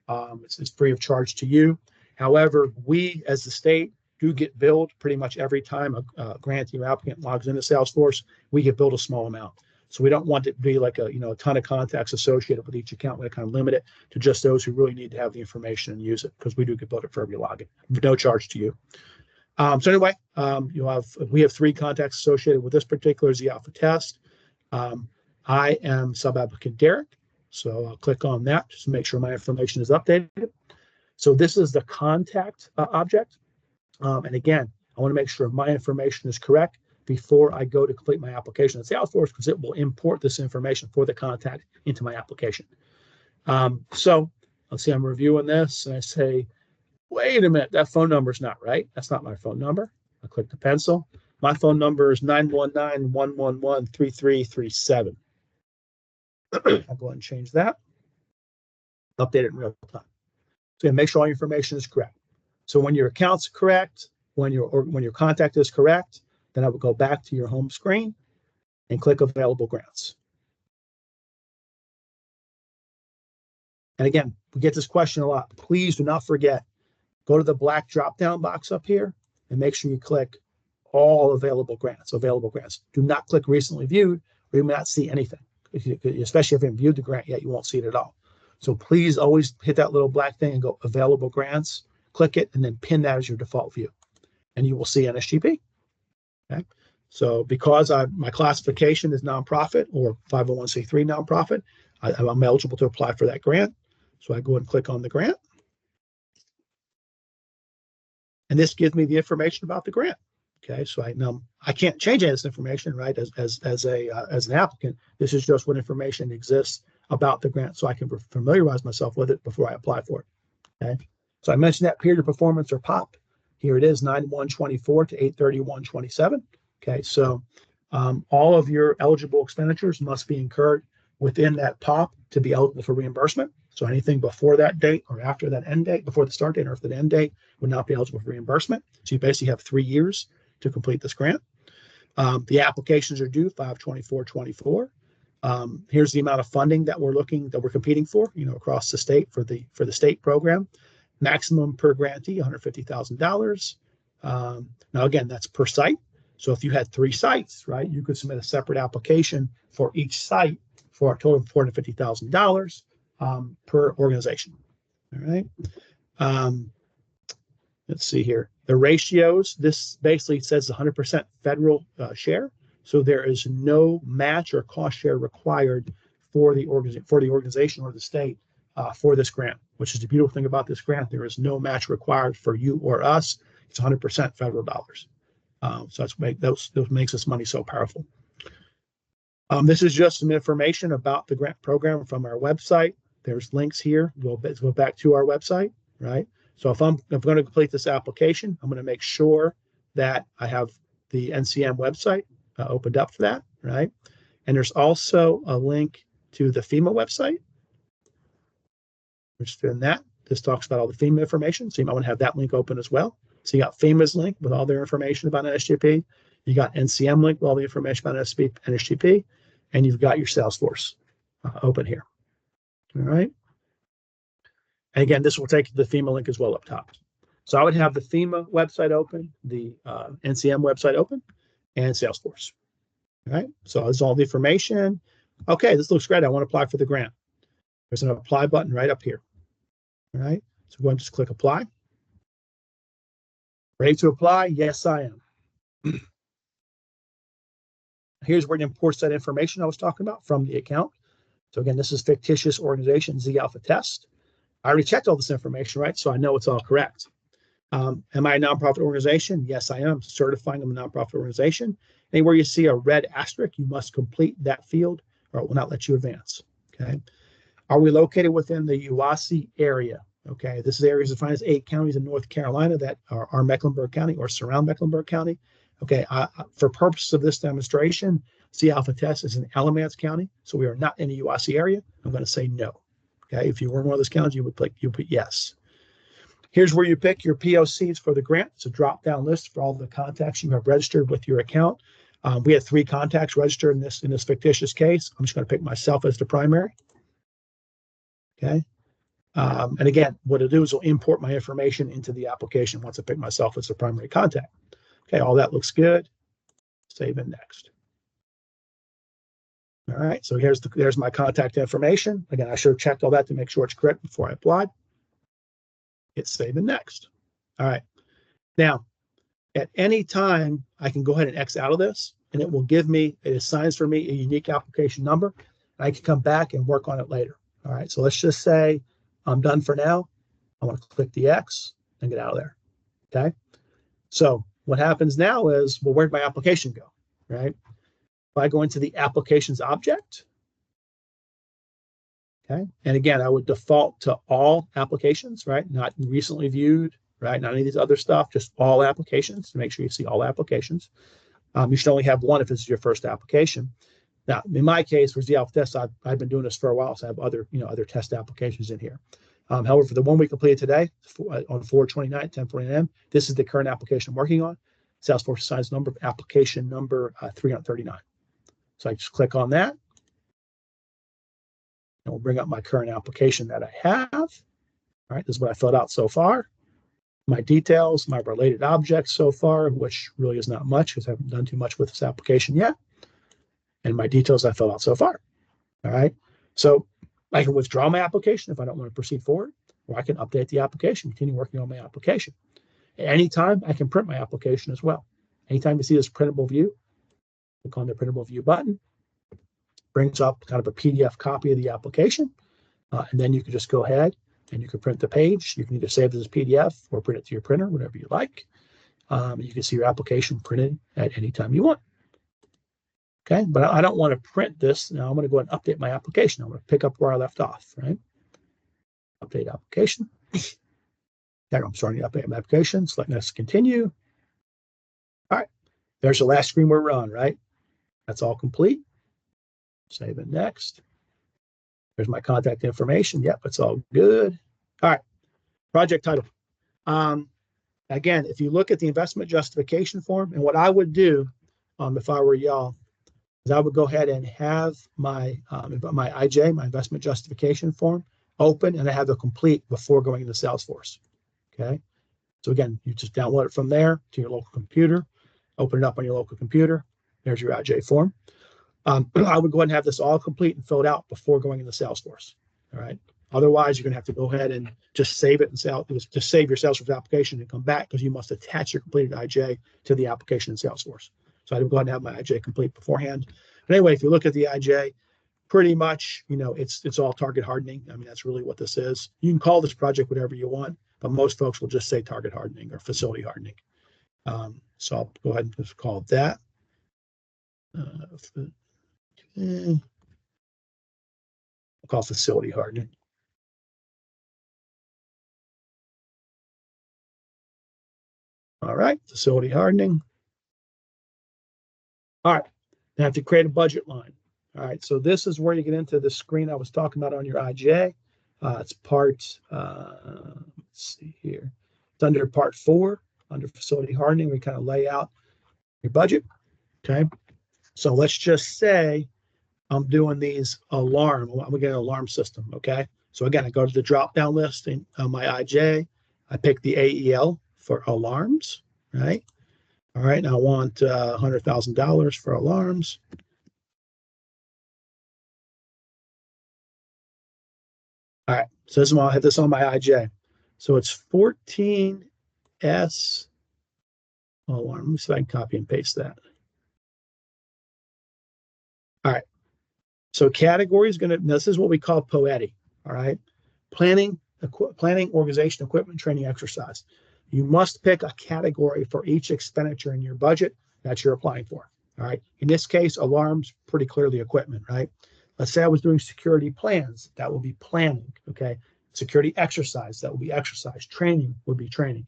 It's free of charge to you. However, we as the state do get billed pretty much every time a grantee or applicant logs into Salesforce. We get billed a small amount. So we don't want it to be like a ton of contacts associated with each account. We kind of limit it to just those who really need to have the information and use it, because we do get billed for every login. No charge to you. So anyway, we have 3 contacts associated with this particular Z Alpha test. I am sub-applicant Derek, so I'll click on that just to make sure my information is updated. So this is the contact object. And again, I want to make sure my information is correct before I go to complete my application in Salesforce, because it will import this information for the contact into my application. So let's see, I'm reviewing this and I say, wait a minute, that phone number is not right. That's not my phone number. I click the pencil. My phone number is 919-111-3337. I'll go ahead and change that. Update it in real time. So make sure all your information is correct. So when your account's correct, when your contact is correct, then I will go back to your home screen and click available grants. And again, we get this question a lot. Please do not forget, go to the black drop-down box up here and make sure you click all available grants. Do not click recently viewed, or you may not see anything. Especially if you haven't viewed the grant yet, you won't see it at all. So please always hit that little black thing and go available grants, click it, and then pin that as your default view. And you will see NSGP. Okay. So because my classification is nonprofit or 501c3 nonprofit, I'm eligible to apply for that grant. So I go ahead and click on the grant. And this gives me the information about the grant. Okay, so I can't change any of this information, right? As an applicant, this is just what information exists about the grant, so I can familiarize myself with it before I apply for it. Okay, so I mentioned that period of performance, or POP. Here it is, 9/1/24 to 8/31/27. Okay, so all of your eligible expenditures must be incurred within that POP to be eligible for reimbursement. So anything before that date or after that end date, before the start date or after the end date, would not be eligible for reimbursement. So you basically have 3 years to complete this grant. The applications are due 5/24/24. Here's the amount of funding that we're competing for, across the state for the state program. Maximum per grantee, $150,000. Now again, that's per site. So if you had 3 sites, right, you could submit a separate application for each site for a total of $450,000 per organization. All right. Let's see here. The ratios, this basically says 100% federal share. So there is no match or cost share required for the organization or the state for this grant, which is the beautiful thing about this grant. There is no match required for you or us. It's 100% federal dollars. So those makes this money so powerful. This is just some information about the grant program from our website. There's links here. We'll go back to our website, right? So if I'm going to complete this application, I'm going to make sure that I have the NCM website opened up for that, right? And there's also a link to the FEMA website. We're just doing that. This talks about all the FEMA information, so you might want to have that link open as well. So you got FEMA's link with all their information about NSGP. You got NCM link with all the information about NSGP, and you've got your Salesforce open here. All right. And again, this will take you to the FEMA link as well up top. So I would have the FEMA website open, the NCM website open, and Salesforce. All right. So this is all the information. Okay, this looks great. I want to apply for the grant. There's an apply button right up here. All right. So go ahead and just click apply. Ready to apply? Yes, I am. Here's where it imports that information I was talking about from the account. So again, this is fictitious organization Z Alpha test. I already checked all this information, right? So I know it's all correct. Am I a nonprofit organization? Yes, I am. Certifying I'm a nonprofit organization. Anywhere you see a red asterisk, you must complete that field or it will not let you advance. Okay. Are we located within the UASI area? Okay, this is areas defined as 8 counties in North Carolina that are Mecklenburg County or surround Mecklenburg County. Okay, for purposes of this demonstration, C Alpha Test is in Alamance County, so we are not in the UASI area. I'm going to say no. Okay, if you were in one of those counties, you would put yes. Here's where you pick your POCs for the grant. It's a drop-down list for all the contacts you have registered with your account. We had 3 contacts registered in this fictitious case. I'm just going to pick myself as the primary. Okay. And again, what it'll do is it'll import my information into the application once I pick myself as the primary contact. Okay, all that looks good. Save and next. All right, so there's my contact information. Again, I should have checked all that to make sure it's correct before I applied. Hit save and next. All right. Now, at any time, I can go ahead and X out of this, and it will give me, it assigns for me a unique application number. I can come back and work on it later. All right, so let's just say I'm done for now. I want to click the X and get out of there. Okay. So what happens now is, well, where'd my application go? Right. If I go into the applications object, okay, and again, I would default to all applications, right? Not recently viewed, right? Not any of these other stuff, just all applications to make sure you see all applications. You should only have one if this is your first application. Now, in my case, for the Alpha Test, I've been doing this for a while, so I have other test applications in here. However, for the one we completed today on 4/29, 10:40 a.m., this is the current application I'm working on. Salesforce assigns number of application number 339. So I just click on that, and we'll bring up my current application that I have. All right, this is what I filled out so far. My details, my related objects so far, which really is not much because I haven't done too much with this application yet. And my details I filled out so far. All right, so I can withdraw my application if I don't want to proceed forward, or I can update the application, continue working on my application. At any time, I can print my application as well. Anytime you see this printable view, click on the printable view button, brings up kind of a PDF copy of the application, and then you can just go ahead and you can print the page. You can either save it as a PDF or print it to your printer, whatever you like. You can see your application printed at any time you want. Okay, but I don't want to print this. Now I'm going to go ahead and update my application. I'm going to pick up where I left off, right? Update application. There, I'm starting to update my application. Select next, continue. All right, there's the last screen we're on, right? That's all complete. Save it next. There's my contact information. Yep, it's all good. All right, project title. Again, if you look at the investment justification form, and what I would do if I were y'all, is I would go ahead and have my IJ, my investment justification form, open, and I have it complete before going into Salesforce. Okay, so again, you just download it from there to your local computer, open it up on your local computer. There's your IJ form. I would go ahead and have this all complete and filled out before going into Salesforce. All right. Otherwise, you're going to have to go ahead and just save it and just save your Salesforce application and come back because you must attach your completed IJ to the application in Salesforce. So I would go ahead and have my IJ complete beforehand. But anyway, if you look at the IJ, pretty much, it's all target hardening. I mean, that's really what this is. You can call this project whatever you want, but most folks will just say target hardening or facility hardening. So I'll go ahead and just call it that. I'll call facility hardening. All right, facility hardening. All right, now I have to create a budget line. All right, so this is where you get into the screen I was talking about on your IJ. It's part, let's see here. It's under part 4, under facility hardening. We kind of lay out your budget. Okay, so let's just say I'm doing these alarm. I'm gonna get an alarm system. Okay, so again, I go to the drop-down list on my IJ. I pick the AEL for alarms, right? All right, and I want $100,000 for alarms. All right, so this is why I have this on my IJ. So it's 14S alarm. Let me see if I can copy and paste that. All right, so category is this is what we call POETI. All right, planning, organization, equipment, training, exercise. You must pick a category for each expenditure in your budget that you're applying for. All right. In this case, alarms, pretty clearly equipment, right? Let's say I was doing security plans. That will be planning. Okay. Security exercise. That will be exercise. Training would be training.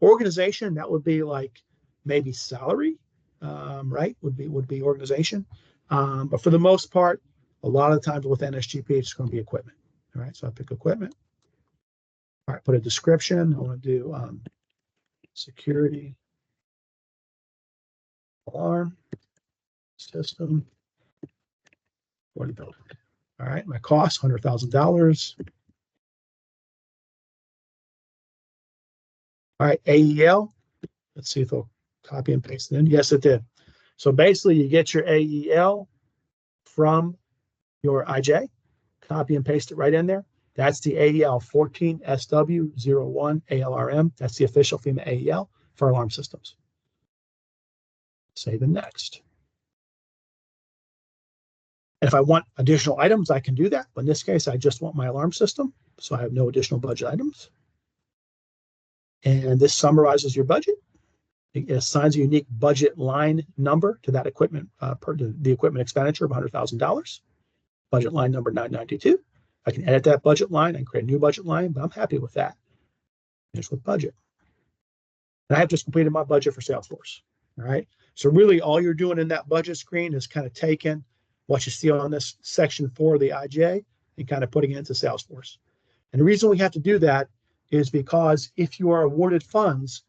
Organization. That would be like maybe salary, right? Would be organization. But for the most part, a lot of the times with NSGP, it's going to be equipment. All right. So I pick equipment. All right. Put a description. I want to do security alarm system. Already built. All right, my cost $100,000. All right, AEL. Let's see if they'll copy and paste it in. Yes, it did. So basically, you get your AEL from your IJ, copy and paste it right in there. That's the AEL 14SW01 ALRM. That's the official FEMA AEL for alarm systems. Save and next. And if I want additional items, I can do that. But in this case, I just want my alarm system. So I have no additional budget items. And this summarizes your budget. It assigns a unique budget line number to that equipment, the equipment expenditure of $100,000. Budget line number 992. I can edit that budget line and create a new budget line, but I'm happy with that. Finish with budget. And I have just completed my budget for Salesforce. All right. So really all you're doing in that budget screen is kind of taking what you see on this section 4 of the IJ and kind of putting it into Salesforce. And the reason we have to do that is because if you are awarded funds,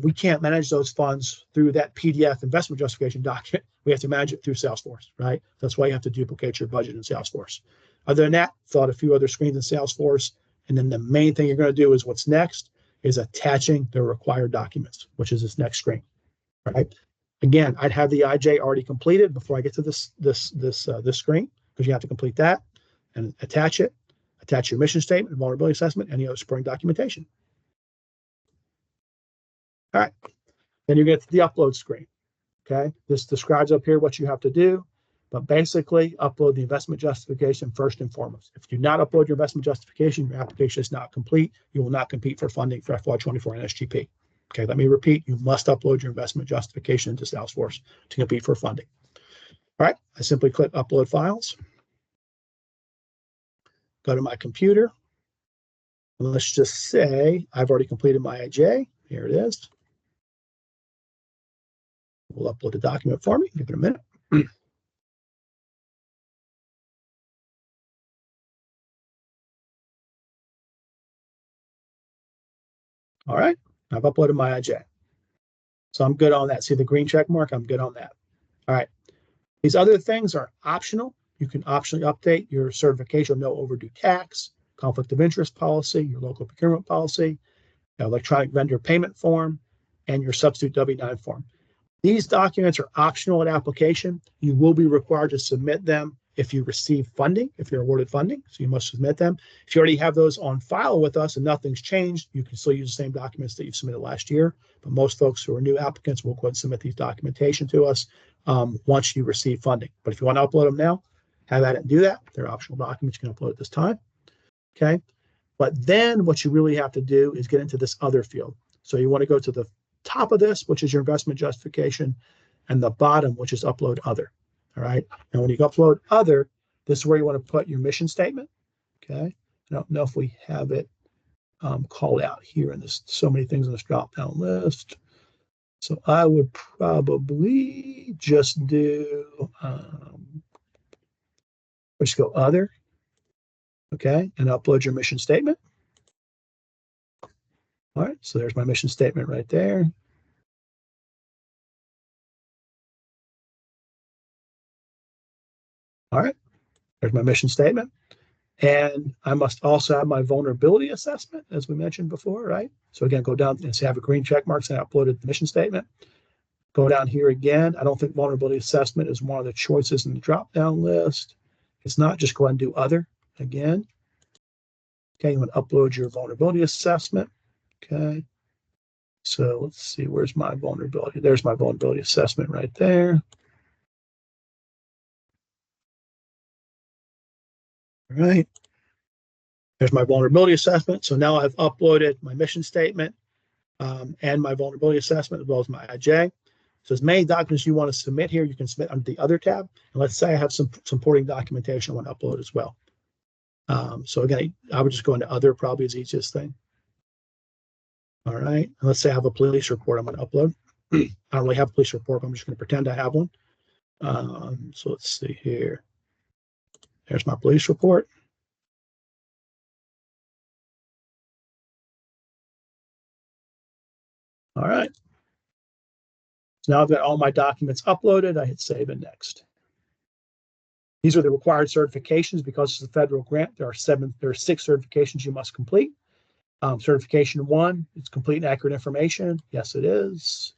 we can't manage those funds through that PDF investment justification document. We have to manage it through Salesforce, right? That's why you have to duplicate your budget in Salesforce. Other than that, fill out a few other screens in Salesforce. And then the main thing you're going to do is what's next is attaching the required documents, which is this next screen, right? Again, I'd have the IJ already completed before I get to this screen, because you have to complete that and attach it. Attach your mission statement, vulnerability assessment, any other supporting documentation. All right. Then you get to the upload screen. Okay. This describes up here what you have to do, but basically upload the investment justification first and foremost. If you do not upload your investment justification, your application is not complete. You will not compete for funding for FY24 NSGP. Okay. Let me repeat. You must upload your investment justification into Salesforce to compete for funding. All right. I simply click upload files. Go to my computer. And let's just say I've already completed my IJ. Here it is. We'll upload the document for me. Give it a minute. All right. I've uploaded my IJ. So I'm good on that. See the green check mark? I'm good on that. All right. These other things are optional. You can optionally update your certification of no overdue tax, conflict of interest policy, your local procurement policy, electronic vendor payment form, and your substitute W-9 form. These documents are optional at application. You will be required to submit them if you receive funding, if you're awarded funding. So you must submit them. If you already have those on file with us and nothing's changed, you can still use the same documents that you submitted last year. But most folks who are new applicants will go ahead and submit these documentation to us once you receive funding. But if you want to upload them now, have at it and do that. They're optional documents you can upload at this time. Okay. But then what you really have to do is get into this other field. So you want to go to the top of this, which is your investment justification, and the bottom, which is upload other. All right. Now, when you upload other, this is where you want to put your mission statement. Okay. I don't know if we have it called out here, and there's so many things on this drop down list. So I would probably just do, let's go other. Okay. And upload your mission statement. All right. So there's my mission statement right there. All right. There's my mission statement. And I must also have my vulnerability assessment, as we mentioned before, right? So again, go down and say I have a green check mark saying I uploaded the mission statement. Go down here again. I don't think vulnerability assessment is one of the choices in the drop-down list. It's not. Just go ahead and do other again. Okay, you want to upload your vulnerability assessment. Okay. So let's see, where's my vulnerability? There's my vulnerability assessment right there. All right. There's my vulnerability assessment. So now I've uploaded my mission statement and my vulnerability assessment as well as my IJ. So as many documents you want to submit here, you can submit under the other tab. And let's say I have some supporting documentation I want to upload as well. So again, I would just go into other, probably is the easiest thing. All right. And let's say I have a police report I'm going to upload. I don't really have a police report, but I'm just going to pretend I have one. So let's see here. There's my police report. All right. So now I've got all my documents uploaded. I hit save and next. These are the required certifications because it's a federal grant. There are 6 certifications you must complete. Certification 1, it's complete and accurate information. Yes, it is.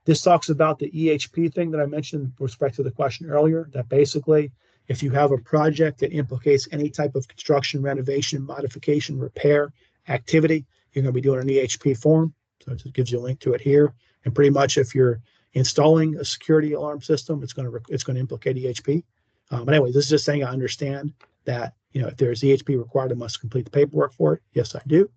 This talks about the EHP thing that I mentioned with respect to the question earlier, that basically if you have a project that implicates any type of construction, renovation, modification, repair activity, you're going to be doing an EHP form. So it gives you a link to it here. And pretty much if you're installing a security alarm system, it's going to implicate EHP. But anyway, this is just saying I understand that, you know, if there's EHP required, I must complete the paperwork for it. Yes, I do.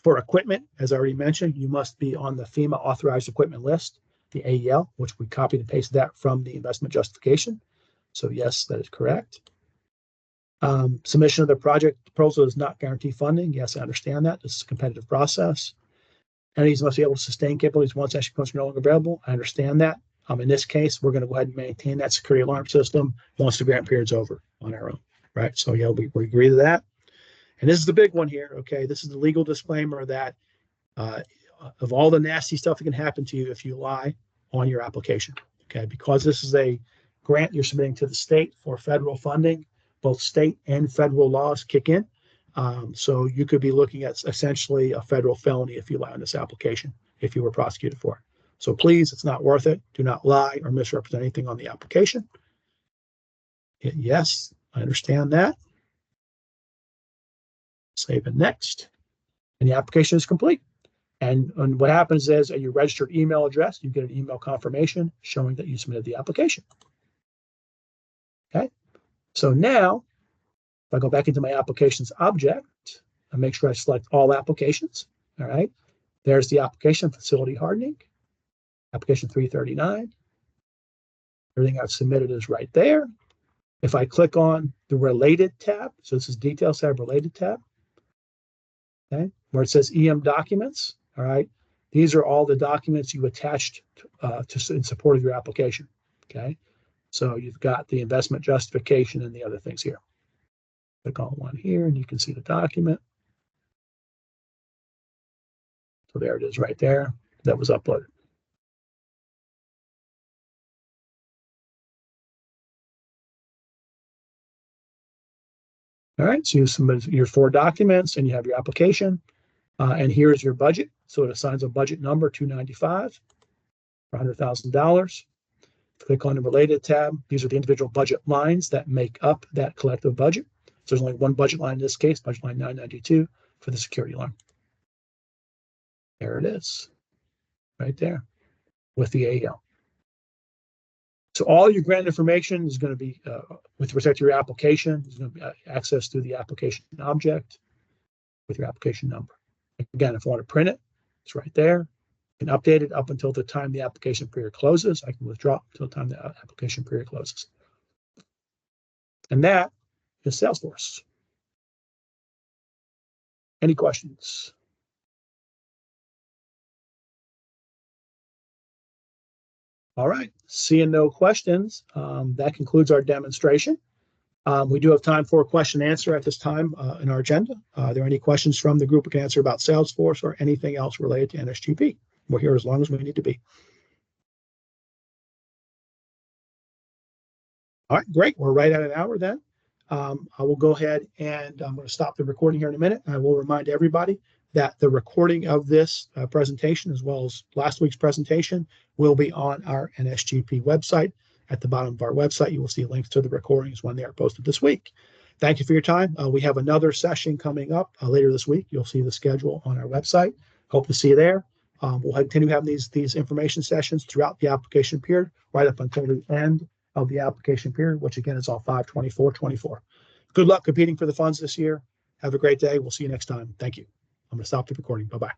For equipment, as I already mentioned, you must be on the FEMA authorized equipment list, the AEL, which we copied and pasted that from the investment justification. So yes, that is correct. Submission of the project proposal does not guarantee funding. Yes, I understand that. This is a competitive process. Entities must be able to sustain capabilities once actually becomes no longer available. I understand that. In this case, we're going to go ahead and maintain that security alarm system once the grant period's over on our own, right? So yeah, we agree to that. And this is the big one here, okay? This is the legal disclaimer that of all the nasty stuff that can happen to you if you lie on your application, okay? Because this is a grant you're submitting to the state for federal funding, both state and federal laws kick in. So you could be looking at essentially a federal felony if you lie on this application, if you were prosecuted for it. So please, it's not worth it. Do not lie or misrepresent anything on the application. Yes, I understand that. Save and next. And the application is complete. And what happens is at your registered email address, you get an email confirmation showing that you submitted the application. Okay. So now, if I go back into my applications object, I make sure I select all applications. All right. There's the application, facility hardening, application 339. Everything I've submitted is right there. If I click on the related tab, so this is details tab, related tab, okay, where it says EM documents, all right, these are all the documents you attached in support of your application, okay? So you've got the investment justification and the other things here. Click on one here and you can see the document. So there it is right there. That was uploaded. All right, so you submit your 4 documents and you have your application. And here's your budget. So it assigns a budget number, 295 for $100,000. Click on the related tab. These are the individual budget lines that make up that collective budget. So there's only one budget line in this case, budget line 992 for the security alarm. There it is, right there with the AEL. So all your grant information is going to be, with respect to your application, is going to be accessed through the application object with your application number. Again, if I want to print it, it's right there. I can update it up until the time the application period closes. I can withdraw until the time the application period closes. And that is Salesforce. Any questions? All right, seeing no questions, that concludes our demonstration. We do have time for a question and answer at this time in our agenda. Are there any questions from the group we can answer about Salesforce or anything else related to NSGP? We're here as long as we need to be. All right, great. We're right at an hour then. I will go ahead and I'm going to stop the recording here in a minute. I will remind everybody that the recording of this presentation, as well as last week's presentation, will be on our NSGP website. At the bottom of our website, you will see links to the recordings when they are posted this week. Thank you for your time. We have another session coming up later this week. You'll see the schedule on our website. Hope to see you there. We'll continue having these information sessions throughout the application period, right up until the end of the application period, which again is all 5/24/24. Good luck competing for the funds this year. Have a great day. We'll see you next time. Thank you. I'm going to stop the recording. Bye-bye.